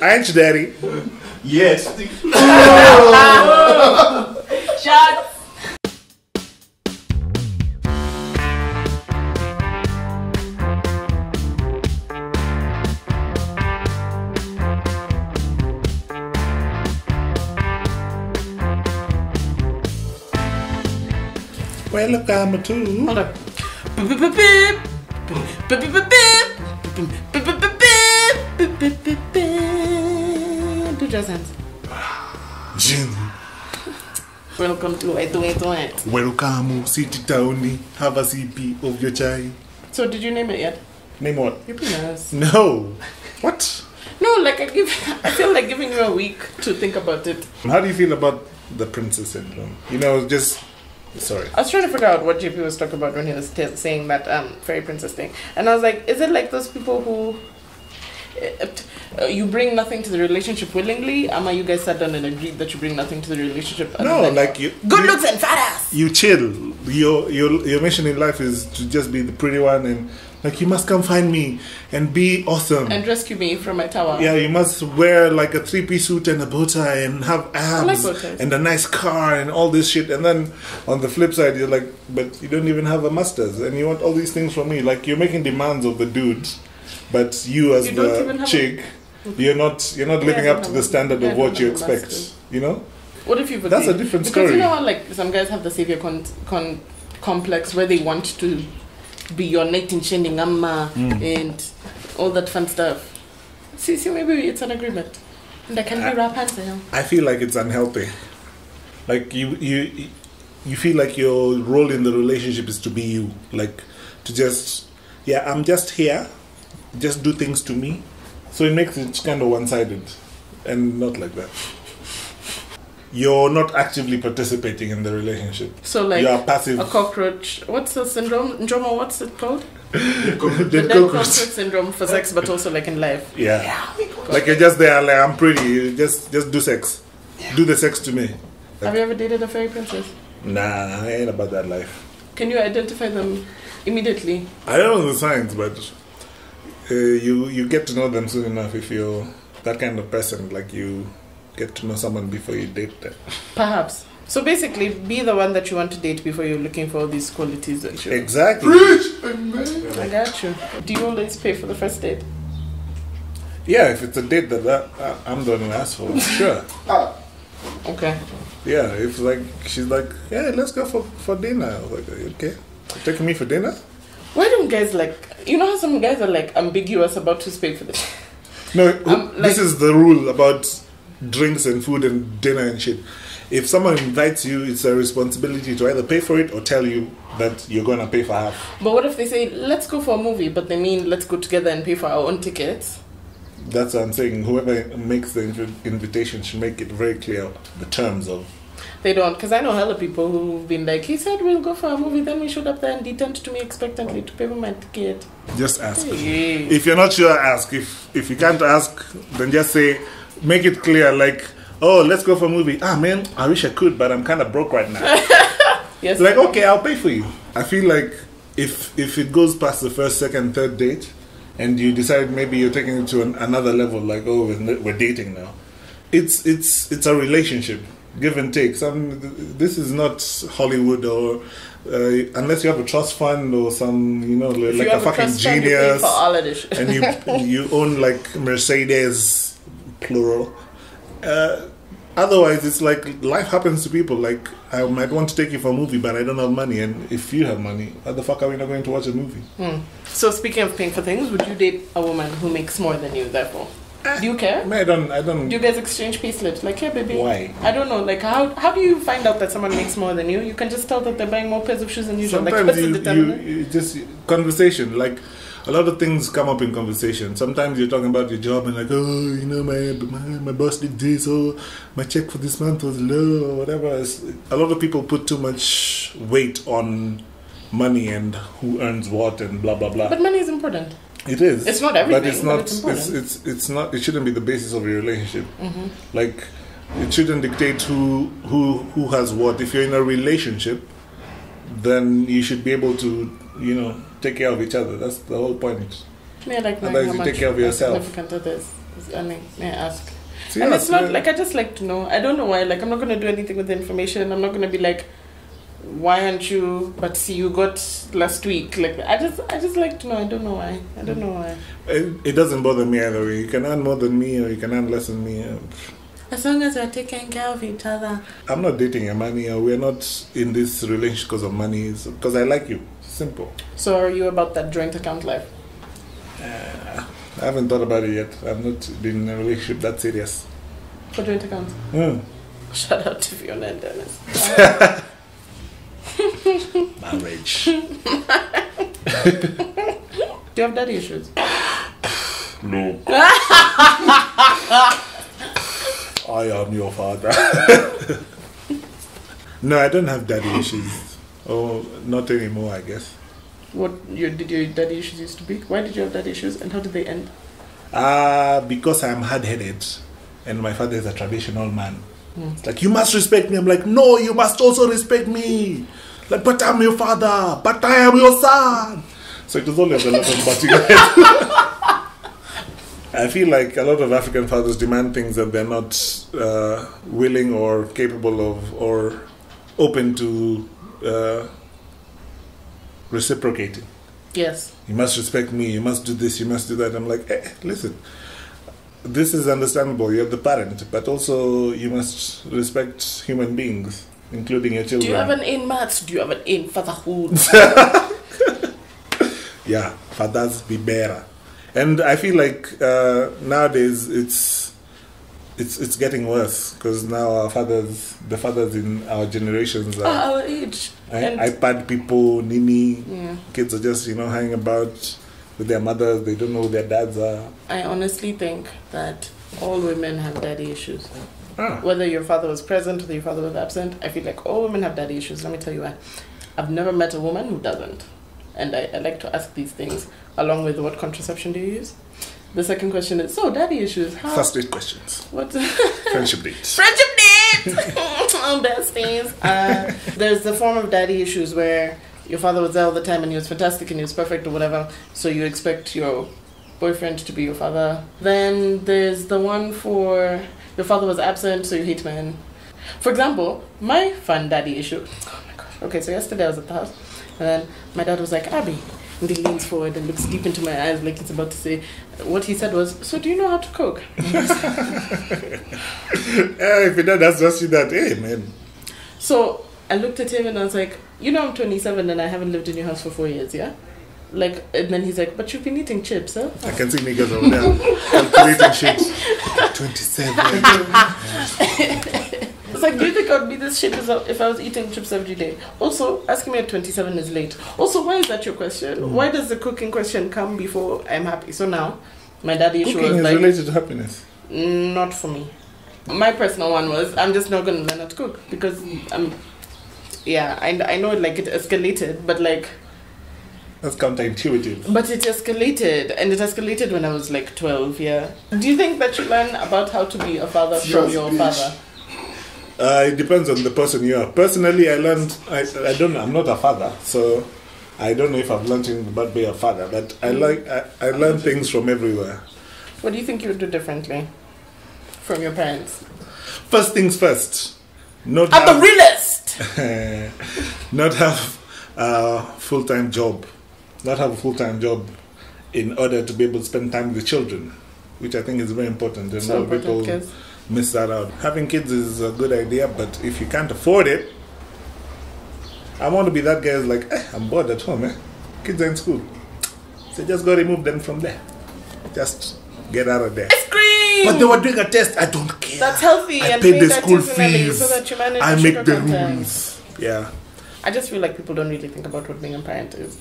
Ain't you, daddy? Yes. Shots. Welcome to. Hold up. Do jazz hands. Jim. Welcome to Ep23. Welcome, city town. Have a CP of your chai. So did you name it yet? Name what? Your penis. No. What? No, like I feel like giving you a week to think about it. How do you feel about the princess syndrome? You know, just. Sorry. I was trying to figure out what JP was talking about when he was saying that fairy princess thing. And I was like, is it like those people who you bring nothing to the relationship willingly? Ama, you guys sat down and agreed that you bring nothing to the relationship? No, like you. Good looks and fat ass! You chill. Your mission in life is to just be the pretty one and like you must come find me and be awesome. And rescue me from my tower. Yeah, you must wear like a 3-piece suit and a bow tie and have abs and a nice car and all this shit. And then on the flip side, you're like, but you don't even have a master's and you want all these things from me. Like you're making demands of the dude, but you as the chick, you're not living up to the standard of what you expect. You know? What if you? That's a different story. Because you know how like some guys have the savior complex where they want to be your knight in shining armor and all that fun stuff. See, maybe it's an agreement. And I can be rap handsome. I feel like it's unhealthy. Like you feel like your role in the relationship is to be you. Like to just I'm just here. Just do things to me. So it makes it kind of one-sided and not like that. You're not actively participating in the relationship. So like you are passive. A cockroach. What's the syndrome? Ndroma, what's it called? The dead cockroach syndrome for sex, but also like in life. Yeah. Like you're just there, like I'm pretty. You just do sex. Yeah. Do the sex to me. Like, have you ever dated a fairy princess? Nah, I ain't about that life. Can you identify them immediately? I don't know the signs, but you get to know them soon enough if you're that kind of person. Like you get to know someone before you date them. Perhaps. So basically, be the one that you want to date before you're looking for all these qualities and shit. Exactly. I got you. Do you always pay for the first date? Yeah, if it's a date that I'm the one who asked for, sure. Okay. Yeah, if like she's like, yeah, let's go for dinner. I was like, okay, you're taking me for dinner? Why don't guys like, you know how some guys are like ambiguous about who's paying for this? No, this is the rule about drinks and food and dinner and shit. If someone invites you, it's a responsibility to either pay for it or tell you that you're going to pay for half. But what if they say, let's go for a movie, but they mean let's go together and pay for our own tickets? That's what I'm saying. Whoever makes the invitation should make it very clear the terms of. They don't, because I know hella people who've been like, he said we'll go for a movie, then we showed up there and he turned to me expectantly to pay for my ticket. Just ask. Hey. If you're not sure, ask. If you can't ask, then just say, make it clear, like, oh, let's go for a movie. Ah, man, I wish I could, but I'm kind of broke right now. Yes. Like, okay, I'll pay for you. I feel like if it goes past the first, second, third date, and you decide maybe you're taking it to another level, like, oh, we're dating now. It's a relationship, give and take. This is not Hollywood or unless you have a trust fund or some, like a fucking genius, for all of this. and you own like Mercedes, plural. Otherwise, it's like life happens to people. Like I might want to take you for a movie, but I don't have money. And if you have money, why the fuck are we not going to watch a movie? So speaking of paying for things, would you date a woman who makes more than you? Therefore, do you care? I don't. Do you guys exchange payslips? Like, hey, baby. Why? I don't know. Like, how do you find out that someone makes more than you? You can just tell that they're buying more pairs of shoes than you. Sometimes like, you just conversation. Like a lot of things come up in conversation. Sometimes you're talking about your job and like, oh, my boss did this, or my check for this month was low, or whatever. A lot of people put too much weight on money and who earns what and blah blah blah. But money is important. It is. It's not everything, but it's not. But it's important. It's not. It shouldn't be the basis of your relationship. Like, it shouldn't dictate who has what. If you're in a relationship, then you should be able to, take care of each other. That's the whole point. Yeah, like otherwise, you take care of yourself. Significant it is. May I ask? See, And yes, it's not like I just like to know. I don't know why. Like I'm not gonna do anything with the information. I'm not gonna be like, why aren't you? But see, you got last week. Like I just like to know. I don't know why. I don't know why. It doesn't bother me either way. You can earn more than me, or you can earn less than me. As long as we're taking care of each other. I'm not dating your money, or we're not in this relationship because of money. It's because I like you. Simple. So are you about that joint account life? I haven't thought about it yet. I've not been in a relationship that serious. For joint accounts? Shout out to Fiona and Dennis. Marriage. Do you have daddy issues? No. I am your father. No, I don't have daddy issues. Oh, not anymore, I guess. Did your daddy issues used to be? Why did you have daddy issues and how did they end? Because I'm hard-headed and my father is a traditional man. Like, you must respect me. I'm like, no, you must also respect me. Like, but I'm your father, but I am your son. So it was always a lot of butting heads. I feel like a lot of African fathers demand things that they're not willing or capable of or open to reciprocating. Yes. You must respect me, you must do this, you must do that. I'm like, listen, this is understandable, you're the parent, but also you must respect human beings, including your children. Do you have an in maths? Do you have an in fatherhood? Yeah, fathers be better. And I feel like nowadays it's getting worse because now the fathers in our generations are our age. iPad people, Nini. Yeah. Kids are just hanging about with their mothers. They don't know who their dads are. I honestly think that all women have daddy issues. Whether your father was present, whether your father was absent, I feel like all women have daddy issues. Let me tell you why. I've never met a woman who doesn't. And I like to ask these things along with what contraception do you use? The second question is, so daddy issues, how? First 8 questions. What? Friendship dates. Friendship dates! Oh, besties. There's the form of daddy issues where your father was there all the time and he was fantastic and he was perfect or whatever, so you expect your boyfriend to be your father. Then there's the one for your father was absent, so you hate men. For example, my fun daddy issue. Oh my gosh. Okay, so yesterday I was at the house and then my dad was like, Abby. And he leans forward and looks deep into my eyes like he's about to say, what he said was, so do you know how to cook? If your dad has just you that, hey man. So I looked at him and I was like, I'm 27 and I haven't lived in your house for 4 years, yeah? Like, and then he's like, but you've been eating chips, huh? I can see niggas over there calculating shit. 27. It's like, do you think I would be this shit if I was eating chips every day? Also, asking me at 27 is late. Also, why is that your question? Why does the cooking question come before I'm happy? So now, my daddy issue was like... Cooking is related to happiness. Not for me. My personal one was, I'm just not going to learn how to cook. Because, I know like it escalated, but like... That's counterintuitive. But it escalated, and it escalated when I was like 12, yeah. Do you think that you learn about how to be a father from your father? It depends on the person you are. Personally, I learned, I don't know, I'm not a father, so I don't know if I've learned anything about being a father, but I learn things from everywhere. What do you think you would do differently from your parents? First things first. I'm the realist! Not have a full-time job. Not have a full-time job in order to be able to spend time with the children, which I think is very important. And so a lot of people miss that out. Having kids is a good idea, but if you can't afford it, I want to be that guy who's like, I'm bored at home, kids are in school. So just go remove them from there. Just get out of there. Ice cream! But they were doing a test, I don't care. That's healthy. I and paid the school fees. So that you manage I the make the content. rules. Yeah. I just feel like people don't really think about what being a parent is.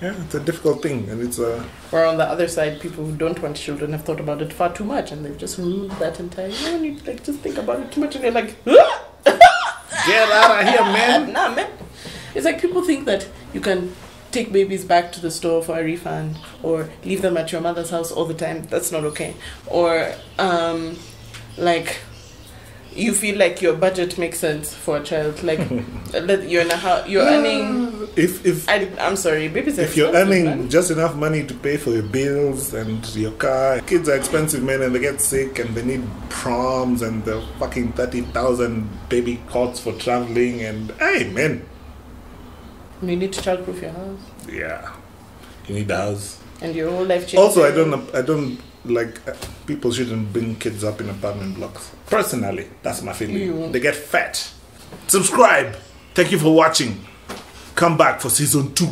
Yeah, it's a difficult thing, and it's a... Where on the other side, people who don't want children have thought about it far too much, and they've just removed that entire... You like, just think about it too much, and you're like... Get out of here, man! Nah, man. It's like people think that you can take babies back to the store for a refund, or leave them at your mother's house all the time. That's not okay. Or, like... you feel like your budget makes sense for a child. Like that you're in a house, you're earning. I'm sorry, babies. If you're earning man. just enough money to pay for your bills and your car, kids are expensive, man, and they get sick and they need proms and the fucking 30,000 baby cots for traveling. And hey, man, you need to childproof your house. Yeah, you need the house. And your whole life changes. Also, I don't like people shouldn't bring kids up in apartment blocks. Personally, that's my feeling. They get fat. Subscribe. Thank you for watching. Come back for season 2.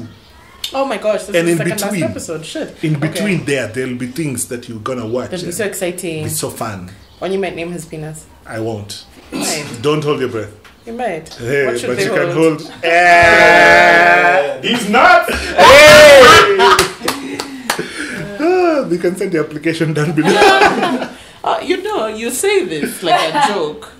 Oh my gosh! This is the second last episode. Shit. In between there'll be things that you're gonna watch. That'll be so exciting. Be so fun. When you might name his penis. I won't. You might. Don't hold your breath. You might. Hey, what should but they you hold? can hold. He's not. Hey. You can send the application down below. You say this like a joke.